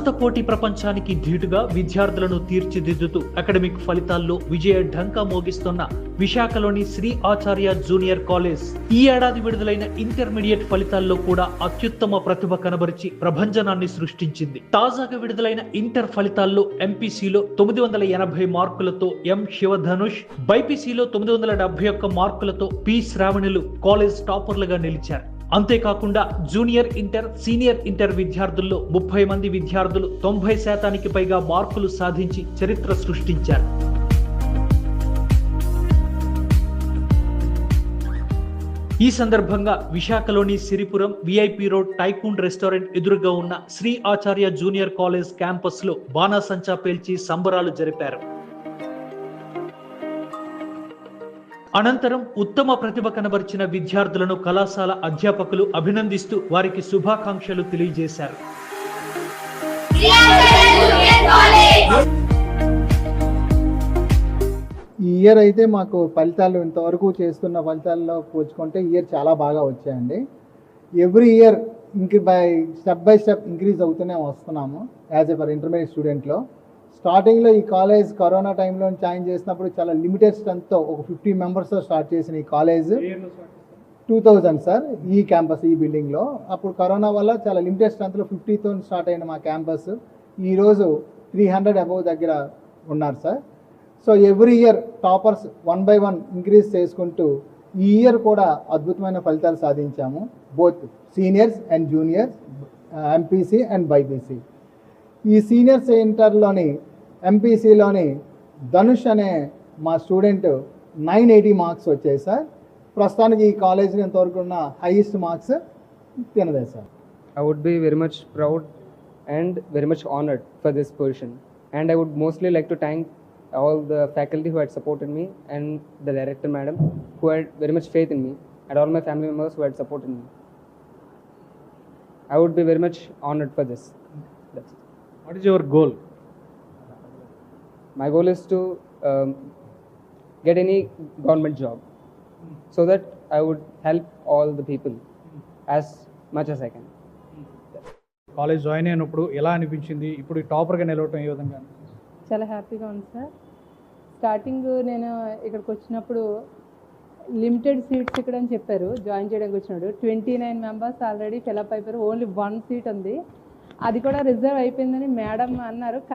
ప్రస్తుత పోటీ ప్రపంచానికి ధీటుగా విద్యార్థులను తీర్చిదిద్దుతూ అకాడమిక్ ఫలితాల్లో విజయ ఢంకా మోగిస్తున్న విశాఖలోని శ్రీ ఆచార్య జూనియర్ కాలేజ్ ఈ ఏడాది విడుదలైన ఇంటర్మీడియట్ ఫలితాల్లో కూడా అత్యుత్తమ ప్రతిభ కనబరిచి ప్రభంజనాన్ని సృష్టించింది. తాజాగా విడుదలైన ఇంటర్ ఫలితాల్లో ఎంపీసీలో 980 మార్కులతో ఎం శివధనుష్, బైపీసీలో 971 మార్కులతో పి శ్రావణులు కాలేజ్ టాపర్లుగా నిలిచారు. అంతేకాకుండా జూనియర్ ఇంటర్, సీనియర్ ఇంటర్ విద్యార్థుల్లో 30 మంది విద్యార్థులు 90% పైగా మార్కులు సాధించి చరిత్ర సృష్టించారు. ఈ సందర్భంగా విశాఖలోని Siripuram VIP road tycoon restaurant ఎదురుగా ఉన్న శ్రీ ఆచార్య జూనియర్ కాలేజ్ క్యాంపస్ లో బాణాసంచా పేల్చి సంబరాలు జరిపారు. అనంతరం ఉత్తమ ప్రతిభ కనబరిచిన విద్యార్థులను కళాశాల అధ్యాపకులు అభినందిస్తూ వారికి శుభాకాంక్షలు తెలియజేశారు. ఈ ఇయర్ అయితే మాకు ఫలితాలు ఇంతవరకు చేస్తున్న ఫలితాల్లో పోల్చుకుంటే ఈ ఇయర్ చాలా బాగా వచ్చాయండి. Every year step by step increase అవుతూనే వస్తున్నాము యాజ్ ఎ ఫర్ ఇంటర్మీడియట్ స్టూడెంట్లో. స్టార్టింగ్లో ఈ కాలేజ్ కరోనా టైంలో జాయిన్ చేసినప్పుడు చాలా లిమిటెడ్ స్ట్రెంత్తో ఒక 50 మెంబర్స్తో స్టార్ట్ చేసిన ఈ కాలేజ్ 2000 సార్ ఈ క్యాంపస్ ఈ బిల్డింగ్లో. అప్పుడు కరోనా వల్ల చాలా లిమిటెడ్ స్ట్రెంత్లో 50తో స్టార్ట్ అయిన మా క్యాంపస్ ఈరోజు 300 అబవ్ దగ్గర ఉన్నారు sir. So every year toppers 1 by 1 increase చేసుకుంటూ ఈ ఇయర్ కూడా అద్భుతమైన ఫలితాలు సాధించాము. Both seniors and juniors, MPC and BiPC. ఈ సీనియర్స్ ఇంటర్లోని ఎంపీసీలోని ధనుష్ అనే మా స్టూడెంట్ 980 మార్క్స్ వచ్చాయి సార్. ప్రస్తుతానికి ఈ కాలేజీలో ఇంతవరకు ఉన్న హైయెస్ట్ మార్క్స్ తినదే sir. I would be very much proud and very much honored for this position, and I would mostly like to thank all the faculty who had supported me and the director madam who had very much faith in me, and all my family members who had supported me. I would be very much honored for this. That's it. What is your goal? My goal is to get any government job so that I would help all the people as much as I can. College join అయినప్పుడు ఎలా అనిపించింది? ఇప్పుడు టాపర్గా నిలవటం ఏ విధంగా? చాలా హ్యాపీగా ఉంది sir. Starting నేను ఇక్కడికి వచ్చినప్పుడు లిమిటెడ్ సీట్స్ ఇక్కడ అని చెప్పారు. జాయిన్ చేయడానికి వచ్చినాడు 29 మెంబర్స్ ఆల్రెడీ ఫిలప్ అయిపోయారు. ఓన్లీ 1 సీట్ ఉంది, అది కూడా రిజర్వ్ అయిపోయిందని మేడం అన్నారు.